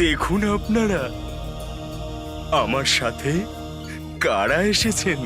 দেখুন আপনারা, আমার সাথে কারা এসেছেন।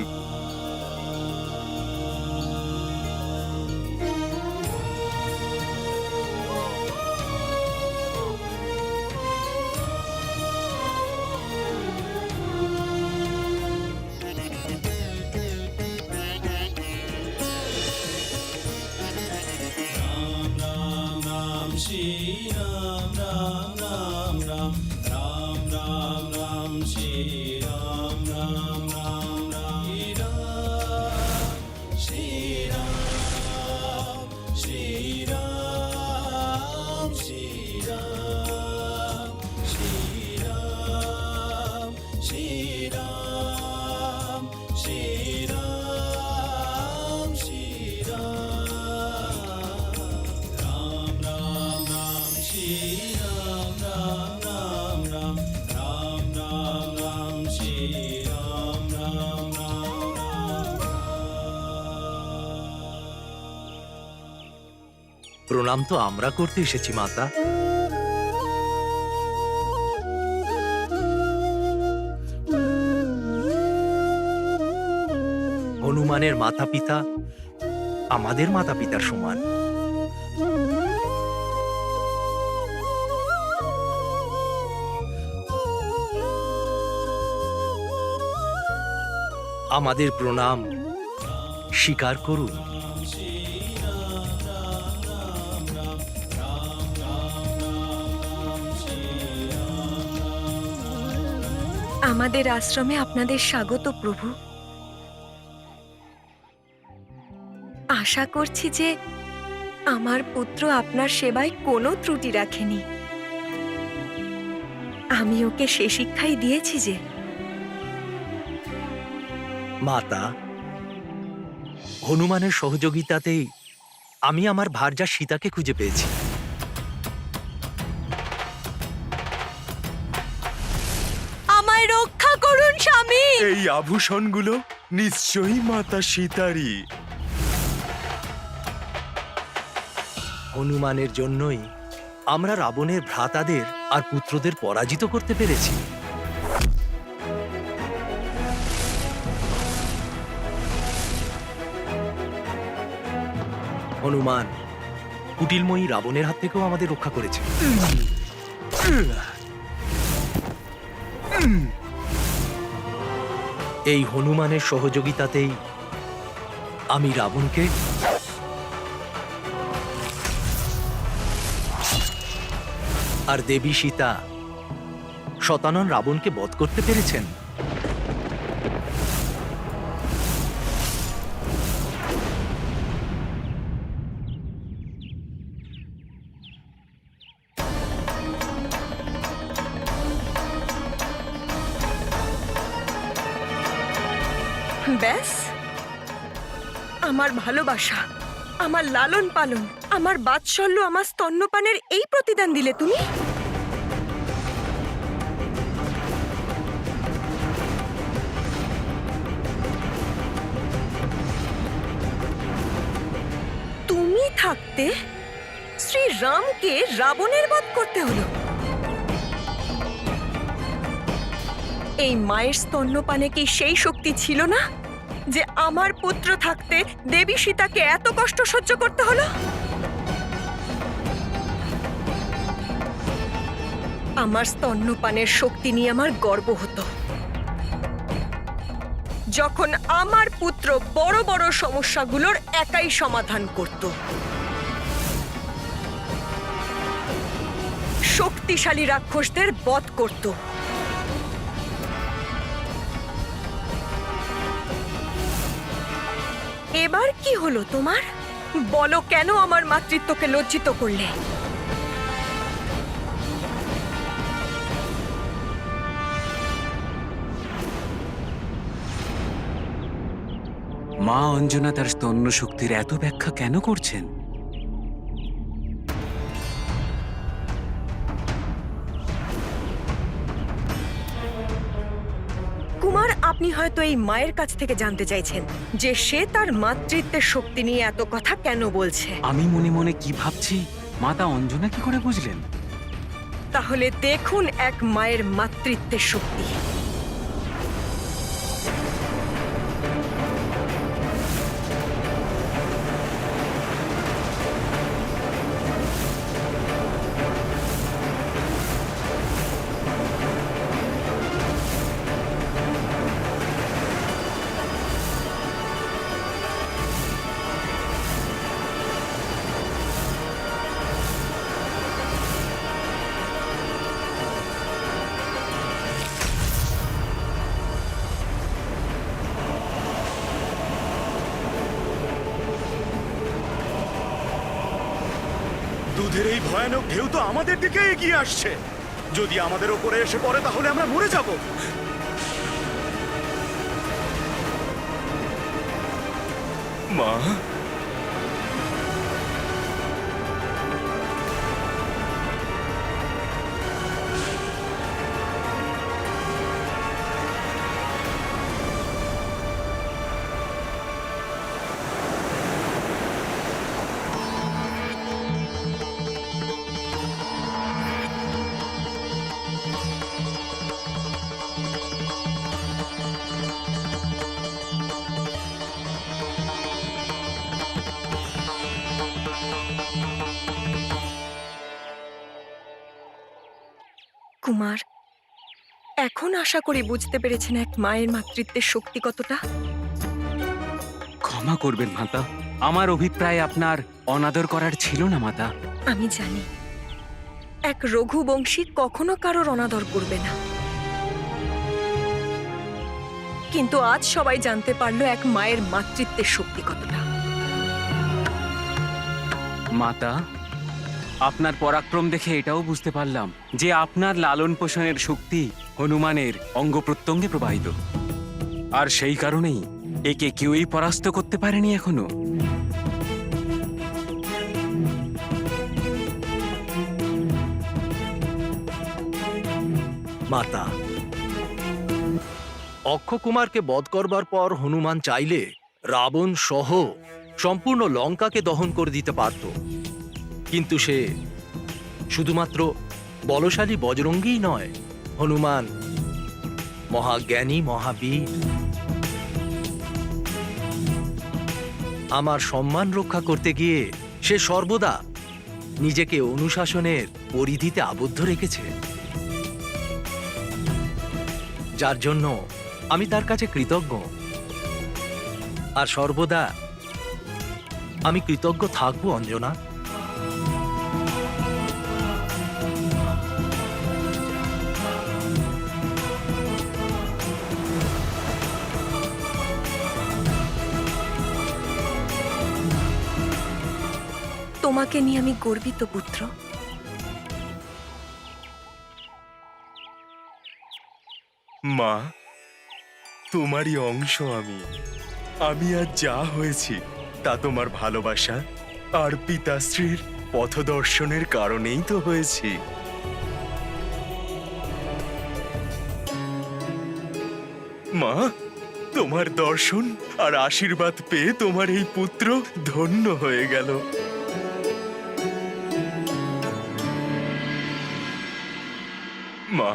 প্রণাম তো আমরা করতে এসেছি মাতা। হনুমানের মাতা পিতা আমাদের মাতা পিতার সমান। আমাদের প্রণাম স্বীকার করুন। আমাদের আশ্রমে আপনাদের স্বাগত প্রভু। আশা করছি যে আমার পুত্র আপনার সেবায় কোনো ত্রুটি রাখেনি। আমি ওকে সে শিক্ষাই দিয়েছি যে মাতা, হনুমানের সহযোগিতাতেই আমি আমার ভার্যা সীতাকে খুঁজে পেয়েছি। আমায় রক্ষা করুন স্বামী। এই আভূষণগুলো নিশ্চয়ই মাতা সীতারই। হনুমানের জন্যই আমরা রাবণের ভ্রাতাদের আর পুত্রদের পরাজিত করতে পেরেছি। হনুমান কুটিলময়ী রাবণের হাত থেকেও আমাদের রক্ষা করেছে। এই হনুমানের সহযোগিতাতেই আমি রাবণকে আর দেবী সীতা শতানন রাবণকে বধ করতে পেরেছেন। ব্যাস, আমার ভালোবাসা, আমার লালন পালন, আমার বাৎসল্য, আমার স্তন্যপানের এই প্রতিদান দিলে তুমি? তুমি থাকতে শ্রীরামকে রাবণের বধ করতে হলো। এই মায়ের স্তন্যপানে কি সেই শক্তি ছিল না যে আমার পুত্র থাকতে দেবী সীতাকে এত কষ্ট সহ্য করতে হলো? আমার স্তন্যপানের শক্তি নিয়ে আমার গর্ব হতো যখন আমার পুত্র বড় বড় সমস্যাগুলোর একাই সমাধান করত। শক্তিশালী রাক্ষসদের বধ করত। এবার কি হলো তোমার? বলো, কেন আমার মাতৃত্বকে লজ্জিত করলে? মা অঞ্জনা তার স্তন্য শক্তির এত ব্যাখ্যা কেন করছেন? কুমার, আপনি হয়তো এই মায়ের কাছ থেকে জানতে চাইছেন যে সে তার মাতৃত্বের শক্তি নিয়ে এত কথা কেন বলছে। আমি মনে মনে কি ভাবছি মা তা অঞ্জনা কি করে বুঝলেন? তাহলে দেখুন এক মায়ের মাতৃত্বের শক্তি। দুধের এই ভয়ানক ঢেউ তো আমাদের দিকে এগিয়ে আসছে। যদি আমাদের ওপরে এসে পড়ে তাহলে আমরা মরে যাব। মা, কুমার, এখন আশা করি বুঝতে পেরেছেন এক মায়ের মাতৃত্বের শক্তি কতটা। ক্ষমা করবেন মাতা, আমার অভিপ্রায় আপনার অনাদর করার ছিল না মাতা। আমি জানি এক রঘুবংশী কখনো কারোর অনাদর করবে না, কিন্তু আজ সবাই জানতে পারলো এক মায়ের মাতৃত্বের শক্তি কতটা। মাতা, আপনার পরাক্রম দেখে এটাও বুঝতে পারলাম যে আপনার লালন পোষণের শক্তি হনুমানের অঙ্গ প্রত্যঙ্গে প্রবাহিত, আর সেই কারণেই একে কেউই পরাস্ত করতে পারেনি এখনো। মাতা, অক্ষকুমারকে বধ করবার পর হনুমান চাইলে রাবণ সহ সম্পূর্ণ লঙ্কাকে দহন করে দিতে পারত, কিন্তু সে শুধুমাত্র বলশালী বজরঙ্গীই নয়, হনুমান মহাজ্ঞানী, মহাবীর। আমার সম্মান রক্ষা করতে গিয়ে সে সর্বদা নিজেকে অনুশাসনের পরিধিতে আবদ্ধ রেখেছে, যার জন্য আমি তার কাছে কৃতজ্ঞ, আর সর্বদা আমি কৃতজ্ঞ থাকবো অঞ্জনা। তোমাকে নিয়ে আমি গর্বিত পুত্র। মা, তোমারই অংশ আমি। আমি আজ যা হয়েছি তা তোমার ভালোবাসা আর পিতাশ্রীর পথদর্শনের কারণেই তো হয়েছি। মা, তোমার দর্শন আর আশীর্বাদ পেয়ে তোমার এই পুত্র ধন্য হয়ে গেল। মা,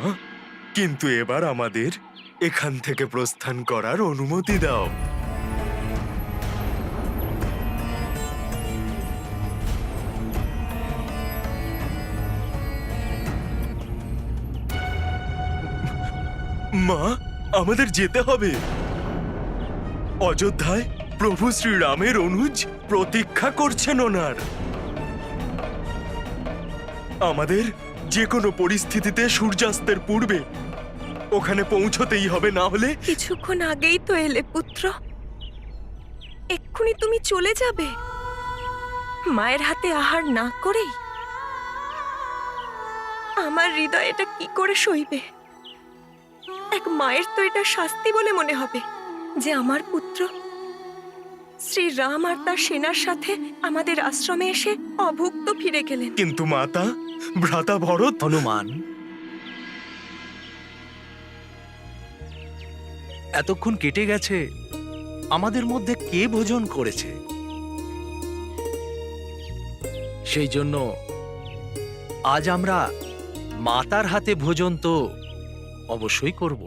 কিন্তু এবার আমাদের এখান থেকে প্রস্থান করার অনুমতি দাও। মা, আমাদের যেতে হবে। অযোধ্যায় প্রভু শ্রীরামের অনুজ প্রতীক্ষা করছেন ওনার। আমাদের যে কোনো পরিস্থিতিতে সূর্যাস্তের পূর্বে ওখানে পৌঁছতেই হবে, না হলে। কিছুক্ষণ আগেই তো এলে পুত্র, এক্ষুনি তুমি চলে যাবে মায়ের হাতে আহার না করেই? আমার হৃদয় এটা কি করে সইবে? এক মায়ের তো এটা শাস্তি বলে মনে হবে যে আমার পুত্র শ্রীরাম আর তার সেনার সাথে আমাদের আশ্রমে এসে অভুক্ত ফিরে গেলেন। কিন্তু মাতা, ভ্রাতা ভরত। হনুমান, এতক্ষণ কেটে গেছে, আমাদের মধ্যে কে ভোজন করেছে? সেই জন্য আজ আমরা মাতার হাতে ভোজন তো অবশ্যই করব।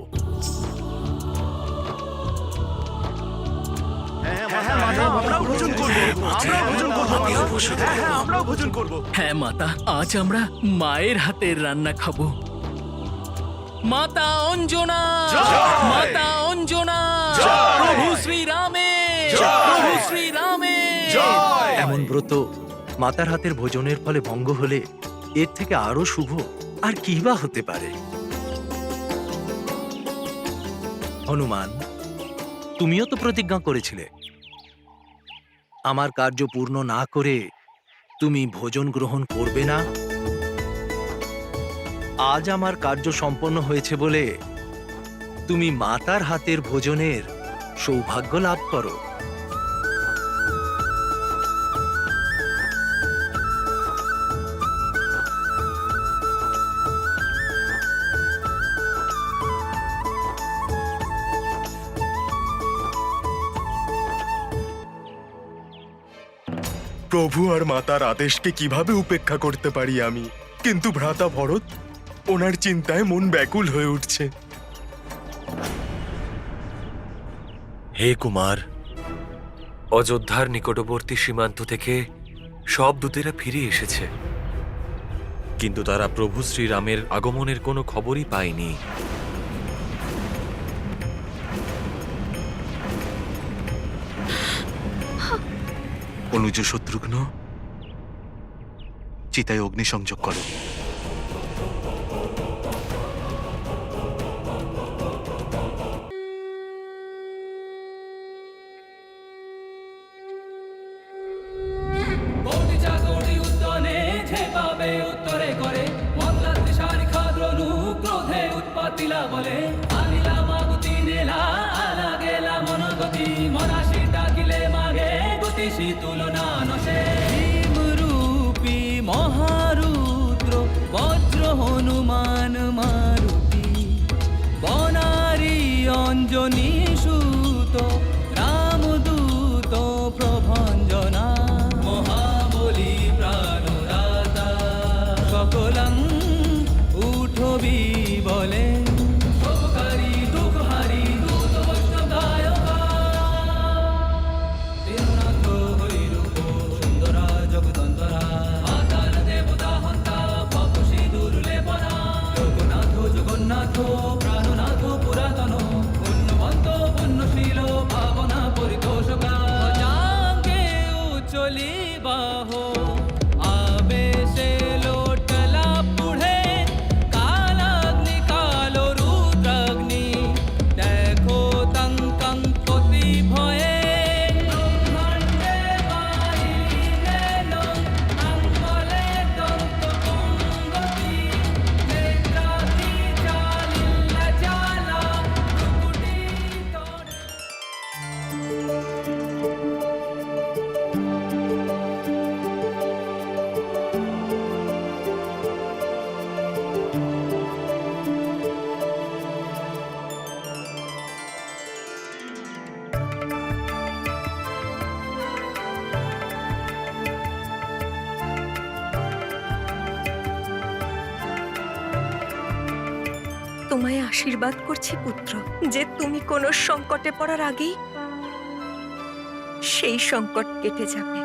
হ্যাঁ মাতা, আজ আমরা মায়ের হাতের রান্না খাবো। মাতা অঞ্জনা, মাতা অঞ্জনা, প্রভু শ্রীরামের, প্রভু শ্রীরামের। এমন ব্রত মাতার হাতের ভোজনের ফলে ভঙ্গ হলে এর থেকে আরো শুভ আর কি বা হতে পারে? হনুমান, তুমিও তো প্রতিজ্ঞা করেছিলে আমার কার্য পূর্ণ না করে তুমি ভোজন গ্রহণ করবে না। আজ আমার কার্য সম্পন্ন হয়েছে বলে তুমি মাতার হাতের ভোজনের সৌভাগ্য লাভ করো। প্রভু আর মাতার আদেশকে কিভাবে উপেক্ষা করতে পারি আমি? কিন্তু ভ্রাতা ভরত, ওনার চিন্তায় মন ব্যাকুল হয়ে উঠছে। হে কুমার, অযোধ্যার নিকটবর্তী সীমান্ত থেকে সব দূতেরা ফিরে এসেছে, কিন্তু তারা প্রভু শ্রীরামের আগমনের কোনো খবরই পায়নি। অনুজ শত্রুঘ্ন, চিতায় অগ্নিসংযোগ করো। বলে আনিলা মাগুতি নেলা আলা গেলা মনগতি মনাশি ডাকিলে মাগে গতিশী তুলনা নশে রূপী মহারুদ্র বজ্র হনুমান মারুতি বনারি অঞ্জনী সুত রামদূত প্রভঞ্জনা মহাবলী প্রাণদাতা সকলং উঠবি বলে তোমায় আশীর্বাদ করছি পুত্র, যে তুমি কোনো সংকটে পড়ার আগেই সেই সংকট কেটে যাবে।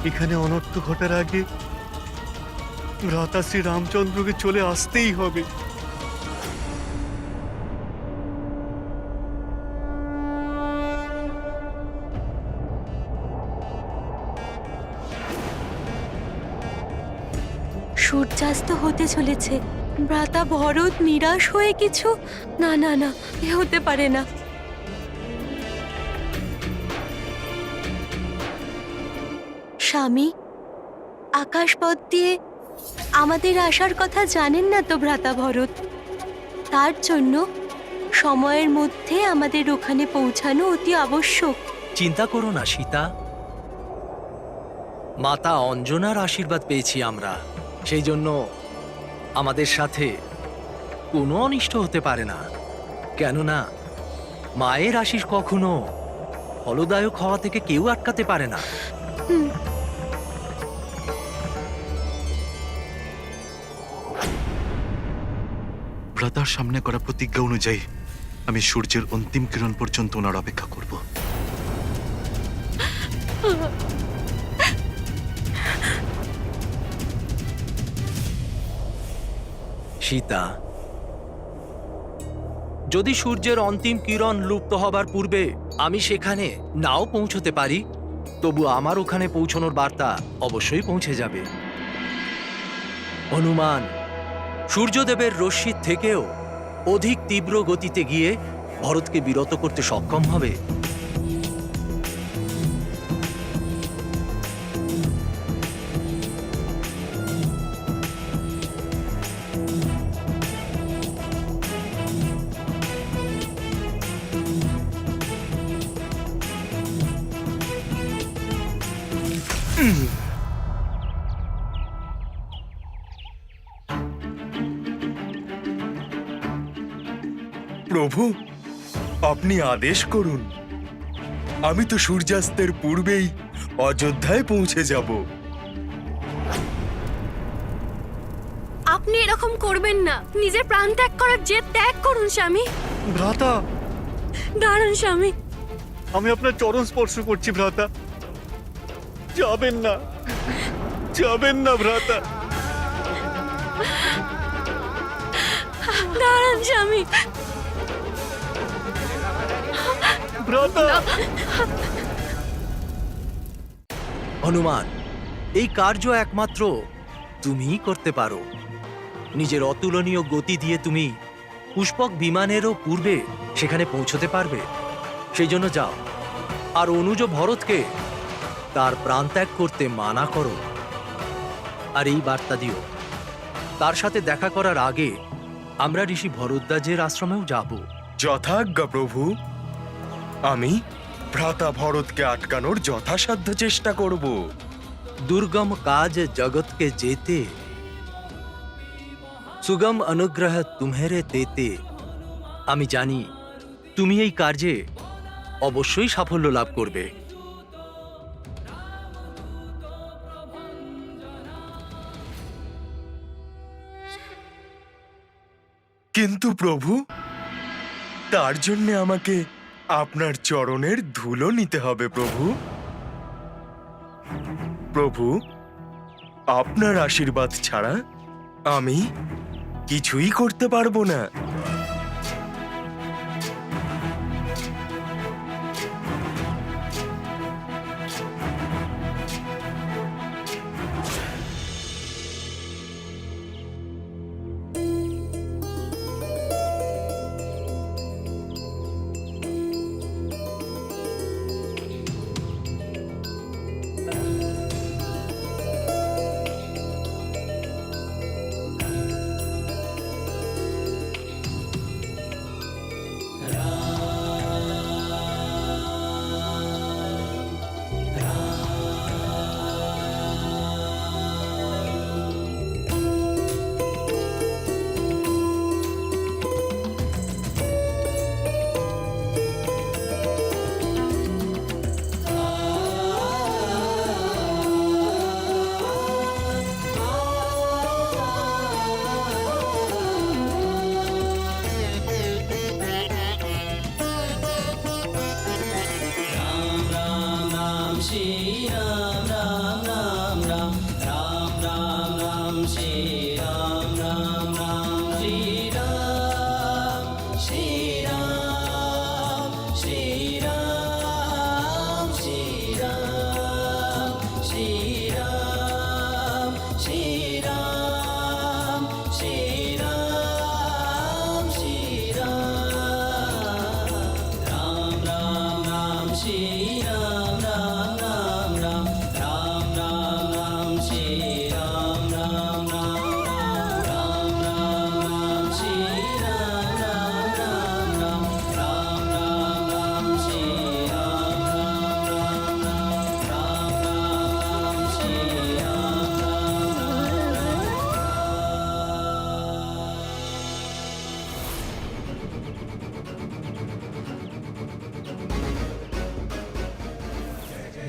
এখানে অনর্থ ঘটার আগে ভ্রাতা শ্রী রামচন্দ্রকে চলে আসতেই হবে। সূর্যাস্ত হতে চলেছে। ভ্রাতা ভরত নিরাশ হয়ে কিছু, না না না, এ হতে পারে না। স্বামী, আকাশপথ দিয়ে আমাদের আসার কথা জানেন না তো ভ্রাতা ভরত? তার জন্য সময়ের মধ্যে আমাদের ওখানে পৌঁছানো অতি আবশ্যক। চিন্তা করো না সীতা, মাতা অঞ্জনার আশীর্বাদ পেয়েছি আমরা, সেই জন্য আমাদের সাথে কোনো অনিষ্ট হতে পারে না। কেননা মায়ের আশীষ কখনো ফলদায়ক হওয়া থেকে কেউ আটকাতে পারে না। ভ্রাতার সামনে করা প্রতিজ্ঞা অনুযায়ী আমি সূর্যের অন্তিম কিরণ পর্যন্ত ওনার অপেক্ষা করব। সীতা, যদি সূর্যের অন্তিম কিরণ লুপ্ত হবার পূর্বে আমি সেখানে নাও পৌঁছতে পারি, তবু আমার ওখানে পৌঁছানোর বার্তা অবশ্যই পৌঁছে যাবে। হনুমান সূর্যদেবের রশ্মির থেকেও অধিক তীব্র গতিতে গিয়ে ভরতকে বিরত করতে সক্ষম হবে। প্রভু, আপনি আদেশ করুন। আমি তো সূর্যাস্তের পূর্বেই অযোধ্যায় পৌঁছে যাব। আপনি এরকম করবেন না। নিজের প্রাণ ত্যাগ করার জেদ ত্যাগ করুন স্বামী। ভ্রাতা, দাঁড়ান স্বামী। আমি আপনার চরণ স্পর্শ করছি ভ্রাতা। যাবেন না, যাবেন না ভ্রাতা। দাঁড়ান স্বামী। ভ্রাতা, হনুমান, এই কার্য একমাত্র তুমিই করতে পারো। নিজের অতুলনীয় গতি দিয়ে তুমি পুষ্পক বিমানেরও পূর্বে সেখানে পৌঁছতে পারবে। সেই জন্য যাও, আর অনুজ ভরতকে তার প্রাণত্যাগ করতে মানা করো। আর এই বার্তা দিও, তার সাথে দেখা করার আগে আমরা ঋষি ভরদ্বাজের আশ্রমেও যাব। যথাজ্ঞা প্রভু। আমি ভ্রাতা ভরতকে আটকানোর যথাসাধ্য চেষ্টা করব। দুর্গম কাজ জগৎকে যেতে, সুগম অনুগ্রহ তুমহেরে দেতে। আমি জানি তুমি এই কার্যে অবশ্যই সাফল্য লাভ করবে। কিন্তু প্রভু, তার জন্য আমাকে আপনার চরণের ধুলো নিতে হবে প্রভু। প্রভু, আপনার আশীর্বাদ ছাড়া আমি কিছুই করতে পারবো না।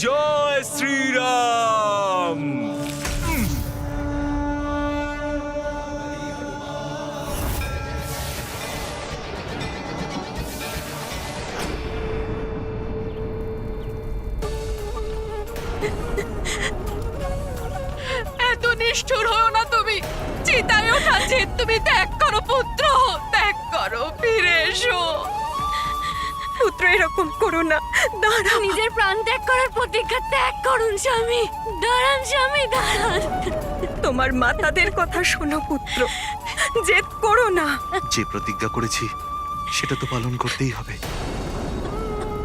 জয় শ্রীরাম। এত নিষ্ঠুর হও না তুমি। চিতায় ওঠা জেদ তুমি ত্যাগ করো পুত্র, ত্যাগ করো, ফিরে এসো। পুত্র এরকম করো না, দাঁড়াও। নিজের প্রাণ ত্যাগ করার প্রতিজ্ঞা ত্যাগ করুন স্বামী। দাঁড়ান স্বামী, দাঁড়ান। তোমার মাতাদের কথা শোনো পুত্র, জেদ করো না। যে প্রতিজ্ঞা করেছি সেটা তো পালন করতেই হবে।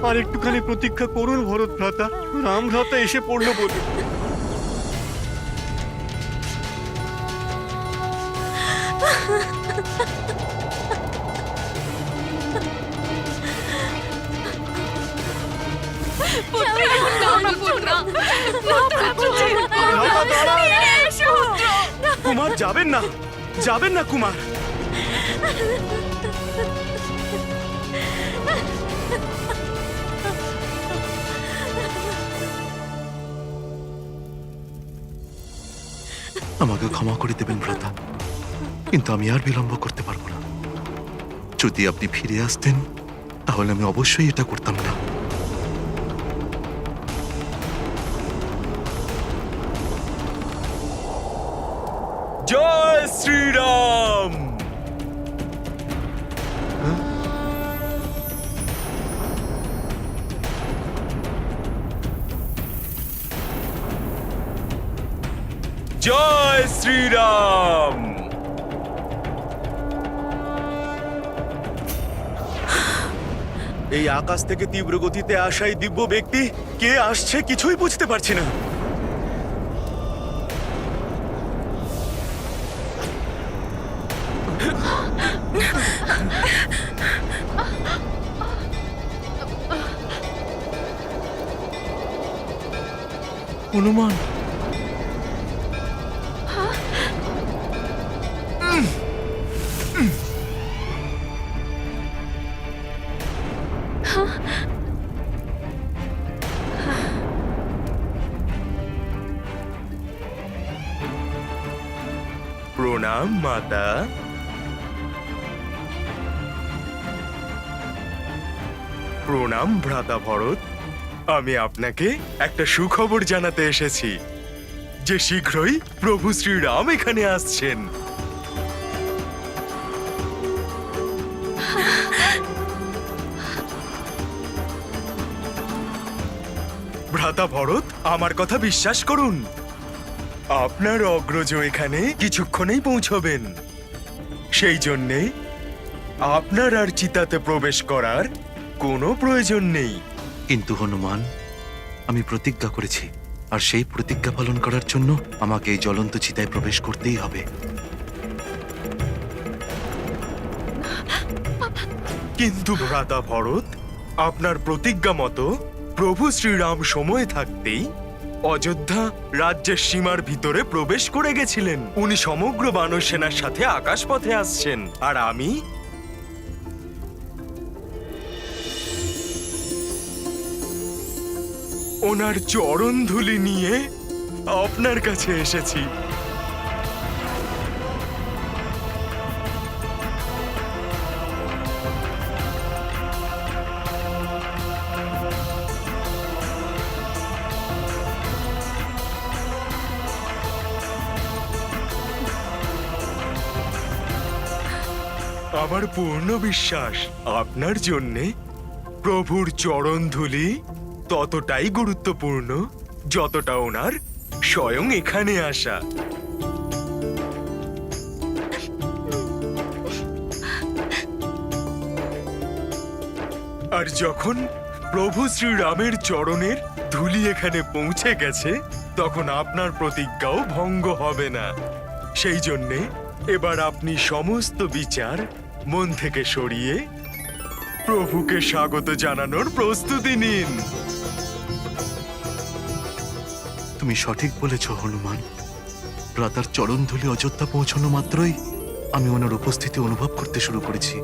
আর একটুখানি প্রতীক্ষা করুন ভরত ভ্রাতা, রাম ভ্রাতা এসে পড়লো বলে। কুমার যাবেন না, যাবেন না কুমার। আমাকে ক্ষমা করে দেবেন ভ্রাতা, কিন্তু আমি আর বিলম্ব করতে পারবো না। যদি আপনি ফিরে আসতেন তাহলে আমি অবশ্যই এটা করতাম না। জয় শ্রীরাম। জয় শ্রীরাম। এই আকাশ থেকে তীব্র গতিতে আসা এই দিব্য ব্যক্তি কে আসছে কিছুই বুঝতে পারছি না। হনুমান, প্রণাম মাতা। প্রণাম ভ্রাতা ভরত। আমি আপনাকে একটা সুখবর জানাতে এসেছি যে শীঘ্রই প্রভু শ্রীরাম এখানে আসছেন। ভ্রাতা ভরত, আমার কথা বিশ্বাস করুন, আপনার অগ্রজ এখানে কিছুক্ষণেই পৌঁছবেন। সেই জন্যে আপনার আর চিতাতে প্রবেশ করার কোনো প্রয়োজন নেই। কিন্তু হনুমান, আমি প্রতিজ্ঞা করেছি, আর সেই প্রতিজ্ঞা পালন করার জন্য আমাকে এই জ্বলন্ত চিতায় প্রবেশ করতেই হবে। কিন্তু ভ্রাতা ভরত, আপনার প্রতিজ্ঞা মতো প্রভু শ্রীরাম সময় থাকতেই অযোধ্যা রাজ্যের সীমার ভিতরে প্রবেশ করে গেছিলেন। উনি সমগ্র বানর সেনার সাথে আকাশপথে আসছেন, আর আমি ওনার চরণ ধুলি নিয়ে আপনার কাছে এসেছি। আমার পূর্ণ বিশ্বাস আপনার জন্যে প্রভুর চরণ ধুলি ততটাই গুরুত্বপূর্ণ যতটা ওনার স্বয়ং এখানে আসা। আর যখন প্রভু শ্রীরামের চরণের ধুলি এখানে পৌঁছে গেছে, তখন আপনার প্রতিজ্ঞাও ভঙ্গ হবে না। সেই জন্যে এবার আপনি সমস্ত বিচার মন থেকে সরিয়ে প্রভুকে স্বাগত জানানোর প্রস্তুতি নিন। তুমি সঠিক বলেছ হনুমান। ভ্রাতার চরণ ধুলি অযোধ্যা পৌঁছানো মাত্রই আমি ওনার উপস্থিতি অনুভব করতে শুরু করেছি।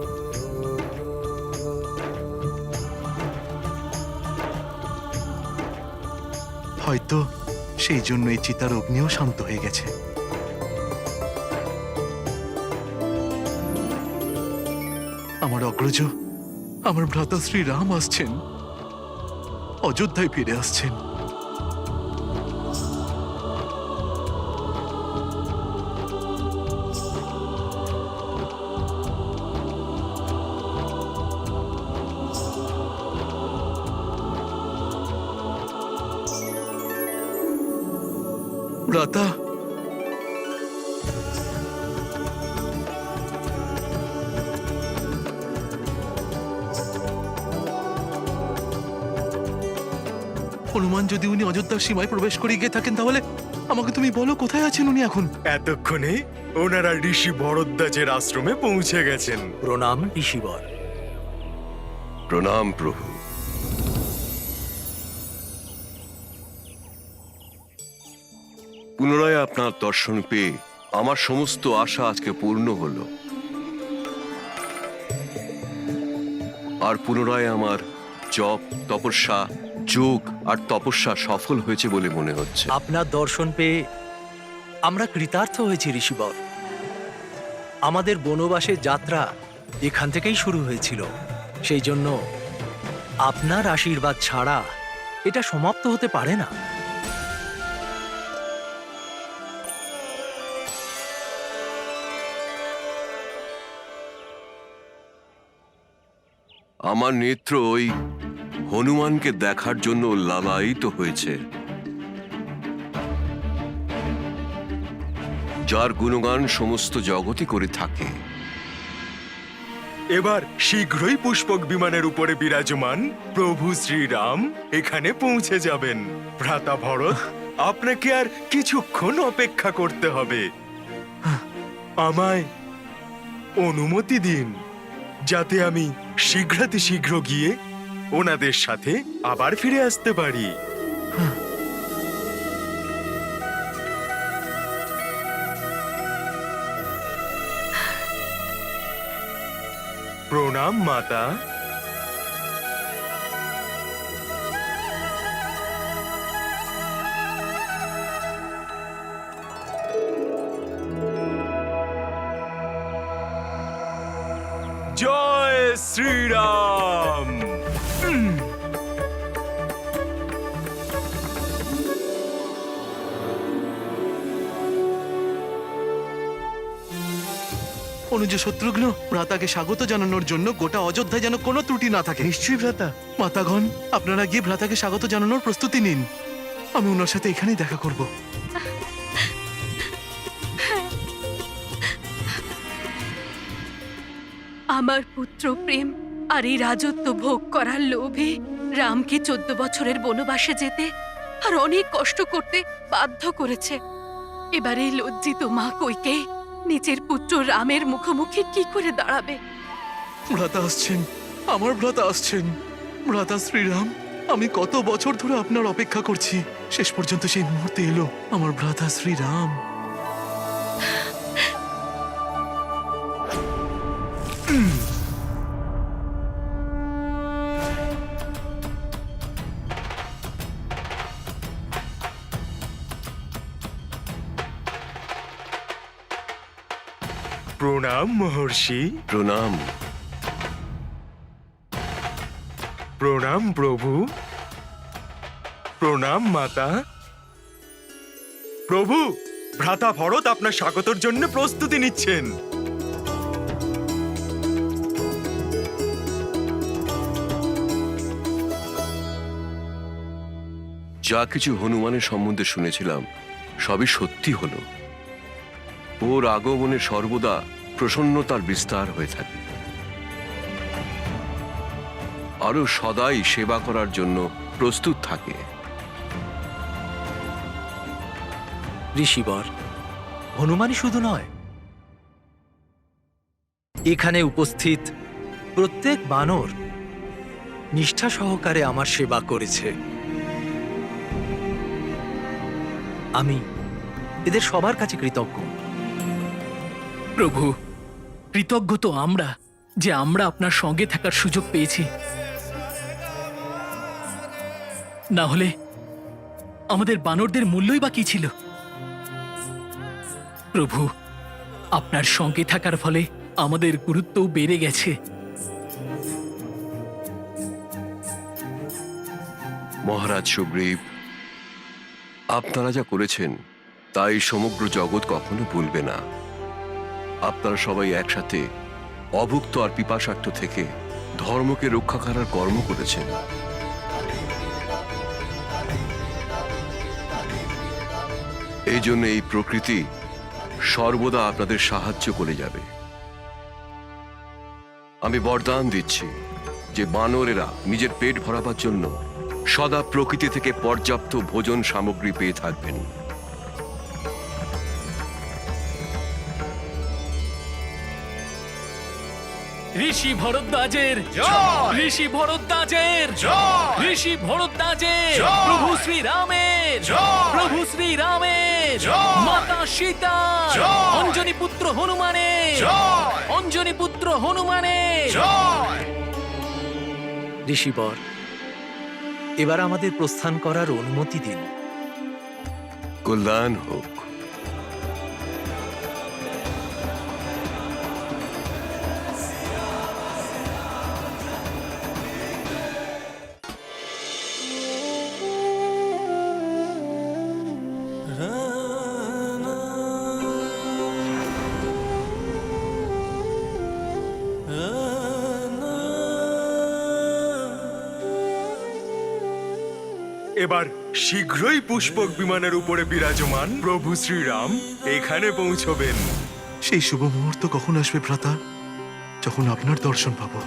হয়তো সেই জন্য এই চিতার অগ্নিও শান্ত হয়ে গেছে। আমার অগ্রজ, আমার ভ্রাতা শ্রীরাম আসছেন, অযোধ্যায় ফিরে আসছেন। ভ্রাতা, হনুমান যদি উনি অযোধ্যার সীমায় প্রবেশ করে গিয়ে থাকেন, তাহলে আমাকে তুমি বলো কোথায় আছেন উনি এখন? এতক্ষণে ওনারা ঋষি ভরদ্বাজের আশ্রমে পৌঁছে গেছেন। প্রণাম ঋষিবর। প্রণাম প্রভু। পুনরায় আপনার দর্শন পেয়ে আমার সমস্ত আশা আজকে পূর্ণ হলো, আর পুনরায় আমার জপ, তপস্যা, যোগ আর তপস্যা সফল হয়েছে বলে মনে হচ্ছে। আপনার দর্শন পেয়ে আমরা কৃতার্থ হয়েছি ঋষিবর। আমাদের বনবাসের যাত্রা এখান থেকেই শুরু হয়েছিল, সেই জন্য আপনার আশীর্বাদ ছাড়া এটা সমাপ্ত হতে পারে না। আমার নেত্র ওই হনুমানকে দেখার জন্য লালায়িত হয়েছে, যার গুণগান সমস্ত জগতই করে থাকে। এবার শীঘ্রই পুষ্পক বিমানের উপরে বিরাজমান প্রভু শ্রীরাম এখানে পৌঁছে যাবেন। ভ্রাতা ভরত, আপনাকে আর কিছুক্ষণ অপেক্ষা করতে হবে। আমায় অনুমতি দিন, যাতে আমি শীঘ্র গিয়ে ওনাদের সাথে আবার ফিরে আসতে পারি। প্রণাম মাতা। জয় শ্রীরাম। অনুজ শত্রুঘ্ন, ভ্রাতাকে স্বাগত জানানোর জন্য গোটা অযোধ্যায় যেন কোনো ত্রুটি না থাকে। নিশ্চয়ই ভ্রাতা। মাতাগণ, আপনারা গিয়ে ভ্রাতাকে স্বাগত জানানোর প্রস্তুতি নিন। আমি ওনার সাথে এখানেই দেখা করব। আমার পুত্র প্রেম আর এই রাজত্ব ভোগ করার লোভে রামকে 14 বছরের বনবাসে যেতে আর অনেক কষ্ট করতে বাধ্য করেছে। এবার এই লজ্জিত মা কইকেয়ী নিজের পুত্র রামের মুখোমুখি কি করে দাঁড়াবে? ভ্রাতা আসছেন, আমার ভ্রাতা আসছেন। ভ্রাতা শ্রীরাম, আমি কত বছর ধরে আপনার অপেক্ষা করছি, শেষ পর্যন্ত সেই মুহূর্তে এলো। আমার ভ্রাতা শ্রীরাম। প্রণাম মহর্ষি। প্রণাম। প্রণাম প্রভু। প্রণাম মাতা। প্রভু, ভ্রাতা ভরত আপনার স্বাগতের জন্য প্রস্তুতি নিচ্ছেন। যা কিছু হনুমানের সম্বন্ধে শুনেছিলাম সবই সত্যি হলো। ওর আগমনে সর্বদা প্রসন্নতার বিস্তার হয়ে থাকে, আরো সদাই সেবা করার জন্য প্রস্তুত থাকে। ঋষিবর, হনুমানই শুধু নয়, এখানে উপস্থিত প্রত্যেক বানর নিষ্ঠা সহকারে আমার সেবা করেছে। আমি এদের সবার কাছে কৃতজ্ঞ। প্রভু, কৃতজ্ঞ তো আমরা যে আমরা আপনার সঙ্গে থাকার সুযোগ পেয়েছি। না হলে আমাদের বানরদের মূল্যই বা কি ছিল? প্রভু, আপনার সঙ্গে থাকার ফলে আমাদের গুরুত্বও বেড়ে গেছে। মহারাজ সুগ্রীব, আপনারা যা করেছেন তাই সমগ্র জগৎ কখনো ভুলবে না। আপনারা সবাই একসাথে অভুক্ত আর পিপাসার্থ থেকে ধর্মকে রক্ষা করার কর্ম করেছেন। এই জন্য এই প্রকৃতি সর্বদা আপনাদের সাহায্য করে যাবে। আমি বরদান দিচ্ছি যে বানরেরা নিজের পেট ভরাবার জন্য সদা প্রকৃতি থেকে পর্যাপ্ত ভোজন সামগ্রী পেয়ে থাকবেন। ঋষি ভরদ্বাজের ঋষি ভরদ্বাজের ঋষি ভরদ্বাজের প্রভু শ্রীরামের প্রভু শ্রীরামের মাতা সীতার অঞ্জনী পুত্র হনুমানের অঞ্জনী পুত্র হনুমানের। ঋষিবর, এবার আমাদের প্রস্থান করার অনুমতি দিন। কল্যাণ হোক। এবার শীঘ্রই পুষ্পক বিমানের উপরে বিরাজমান প্রভু শ্রীরাম এখানে পৌঁছবেন। সেই শুভ মুহূর্ত কখন আসবে ভ্রাতা, যখন আপনার দর্শন পাবো?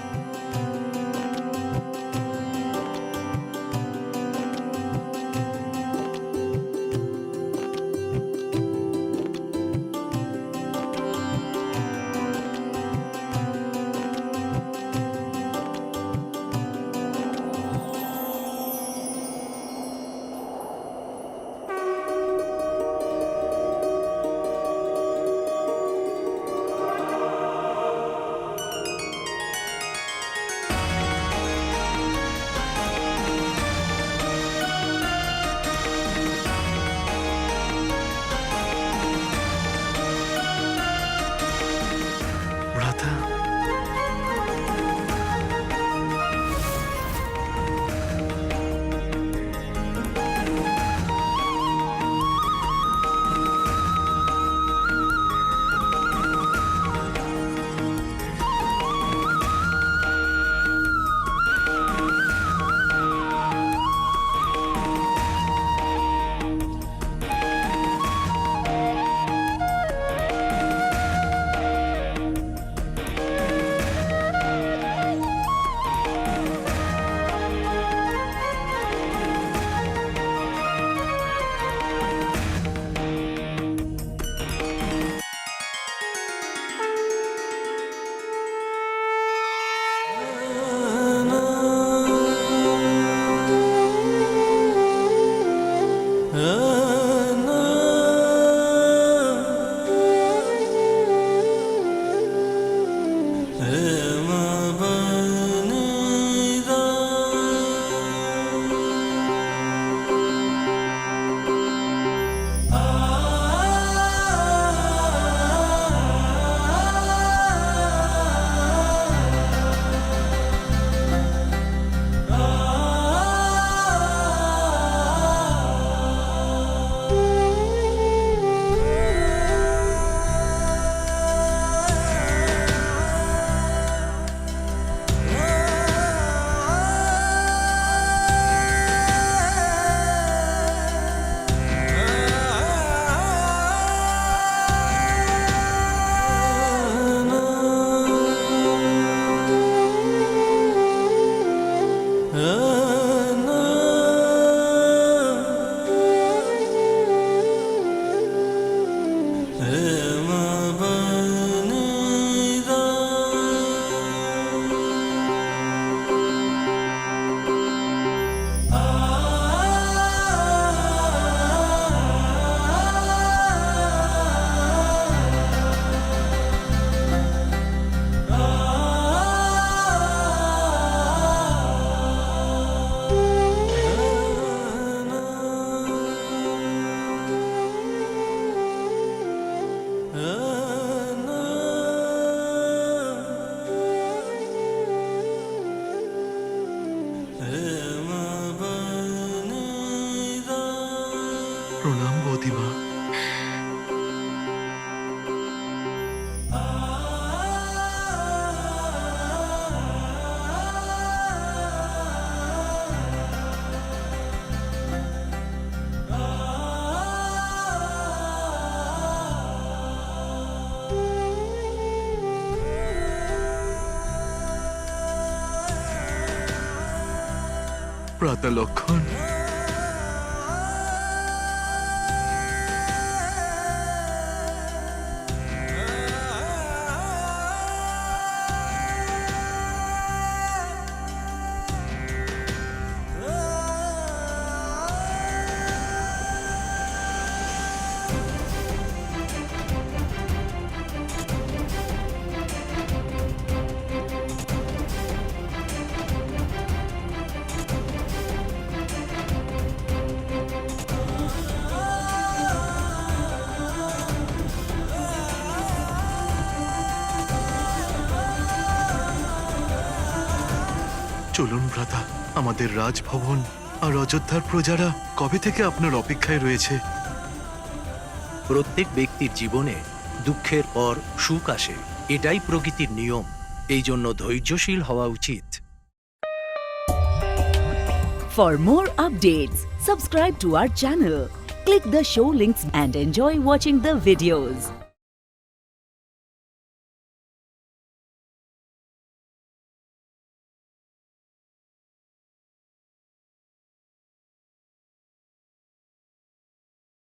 প্রতিমা। ভ্রাতা লক্ষণ, চলুন ভ্রাতা, আমাদের রাজভবন আর অযোধ্যার প্রজারা কবে থেকে আপনার অপেক্ষায় রয়েছে। প্রত্যেক ব্যক্তির জীবনে দুঃখের পর সুখ আসে, এটাই প্রকৃতির নিয়ম। এই জন্য ধৈর্যশীল হওয়া উচিত। For more updates, subscribe to our channel, click the show links and enjoy watching the videos.